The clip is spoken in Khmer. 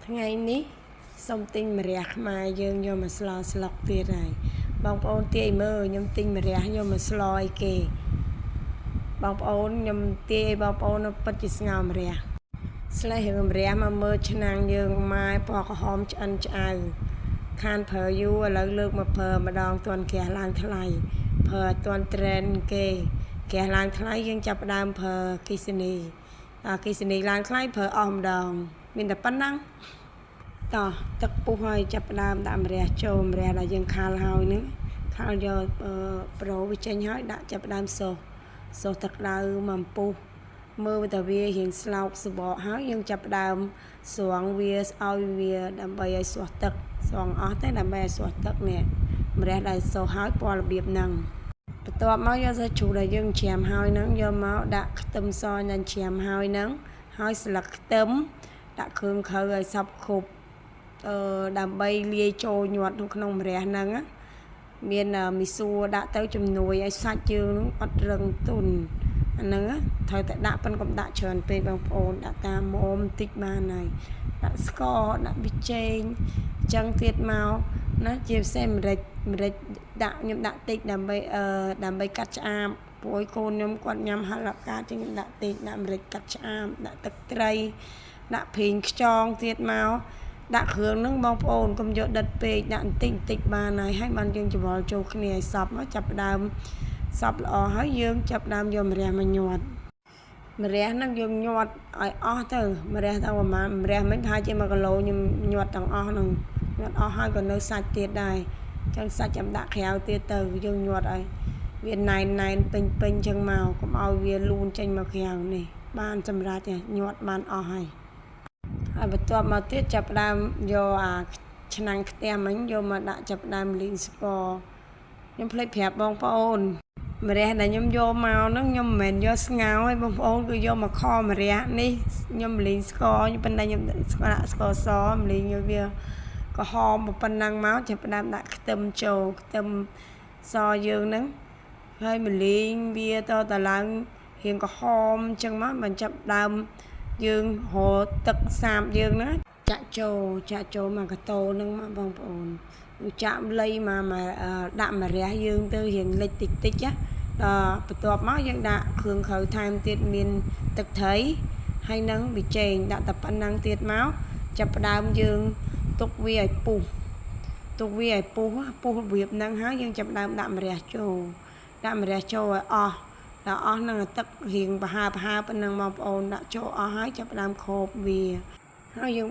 ថ្ងៃនេះសូមទិញម្រះខ្មែរយើងយកមកស្លស្លុកទៀតហើយបងប្អូនទាយមើលខ្ញុំទិញម្រះយកមកស្លអីគេបងប្អូនខ្ញុំទាយឲ្យបងប្អូនពិតជាស្ងោរម្រះស្លេះរឿងម្រះមកមើលឆ្នាំងយើងម៉ែពណ៌ក្រហមឆ្អិនឆ្អៅខានប្រើយូរឥឡូវលើកមកប្រើម្ដងទាន់ក្រាស់ឡើងថ្លៃប្រើទាន់ត្រេនគេក្រាស់ឡើងថ្លៃយើងចាប់ផ្ដើមប្រើគិសនីអគិសនីឡើងថ្លៃប្រើអស់ម្ដងមានតែប៉ុណ្ណឹងតោះទឹកពុះហើយចាប់ផ្ដើមដាក់ម្រះចូលម្រះដែលយើងខាល់ហើយហ្នឹងខាល់យកប្រូវាចេញហើយដាក់ចាប់ផ្ដើមសូសទឹកក្តៅមកពុះមើលតែវារៀងស្លោកសបកហើយយើងចាប់ផ្ដើមស្រង់វាឲ្យវាដើម្បីឲ្យស្រស់ទឹកស្រង់អស់ទៅដើម្បីឲ្យស្រស់ទឹកនេះម្រះដែលសូសហើយពណ៌របៀបហ្នឹងបន្ទាប់មកយកសាច់ជ្រូកដែលយើងច្រាមហើយហ្នឹងយកមកដាក់ខ្ទឹមសដែលច្រាមហើយហ្នឹងហើយស្លឹកខ្ទឹមដាក់គ្រឿងខៅឲ្យសព្វគ្រប់ដើម្បីលាយចូលញាត់ក្នុងម្រះហ្នឹងមានមីសួរដាក់ទៅជំនួយឲ្យសាច់យើងអត់រឹងទុនអាហ្នឹងត្រូវតែដាក់ប៉ុនកុំដាក់ច្រើនពេកបងប្អូនដាក់តាមមុំបន្តិចបានហើយដាក់ស្ករដាក់ប៊ីចេងអញ្ចឹងទៀតមកណាជាពិសេសម្រេចដាក់ខ្ញុំដាក់តិចដើម្បីកាត់ឆ្អាបព្រោះកូនខ្ញុំគាត់ញ៉ាំហាឡាកាចឹងខ្ញុំដាក់តិចដាក់ម្រេចកាត់ឆ្អាបដាក់ទឹកត្រីដាក់ប្រេងខ្យងទៀតមកដាក់គ្រឿងហ្នឹងបងប្អូនកុំយកដិតពេកដាក់បន្តិចបានហើយបានយើងច្របល់ចូលគ្នាឲ្យសព្វមកចាប់ផ្ដើមសព្វល្អហើយយើងចាប់ផ្ដើមយកម្រះមកញាត់ម្រះហ្នឹងយើងញាត់ឲ្យអស់ទៅម្រះទៅប្រហែលម្រះមិនថាជា1គីឡូខ្ញុំញាត់ទាំងអស់ហ្នឹងញាត់អស់ហើយក៏នៅសាច់ទៀតដែរអញ្ចឹងសាច់ចាំដាក់ក្រៅទៀតទៅយើងញាត់ឲ្យវាណែនពេញចឹងមកកុំឲ្យវាលូនចេញមកក្រៅនេះបានសម្រាប់ញាត់បានអស់ហើយបន្ទាប់មកទៀតចាប់ផ្ដើមយកអាឆ្នាំងខ្ទះមិញយកមកដាក់ចាប់ផ្ដើមលីងស្ករខ្ញុំភ្លេចប្រាប់បងប្អូនម្រះដែលខ្ញុំយកមកហ្នឹងខ្ញុំមិនមែនយកស្ងោរទេបងប្អូនគឺយកមកខម្រះនេះខ្ញុំលីងស្ករប៉ុន្តែខ្ញុំដាក់ស្ករសមលីងឲ្យវាក្រហមប៉ុណ្ណឹងមកចាប់ផ្ដើមដាក់ខ្ទឹមចូលខ្ទឹមសយើងហ្នឹងហើយមកលីងវាតឡើងរៀងក្រហមអញ្ចឹងមកបញ្ចប់ដើមយើងរកទឹកសាបយើងណាចាក់ចូលមកកតោហ្នឹងមកបងប្អូនចាក់លៃមកដាក់ម្រះយើងទៅរៀងលិចតិចណាដល់បន្ទាប់មកយើងដាក់គ្រឿងក្រៅថែមទៀតមានទឹកត្រីហើយនឹងប៊ីចេងដាក់តែប៉ុណ្ណឹងទៀតមកចាប់ផ្ដើមយើងទុកវាឲ្យពុះពុះរបៀបហ្នឹងហើយយើងចាប់ផ្ដើមដាក់ម្រះចូលឲ្យអស់ដល់អស់នឹងទឹករៀងប្រហើប៉ុណ្ណឹងបងប្អូនដាក់ចូលអស់ហើយចាប់ផ្ដើមខោបវាហើយយើង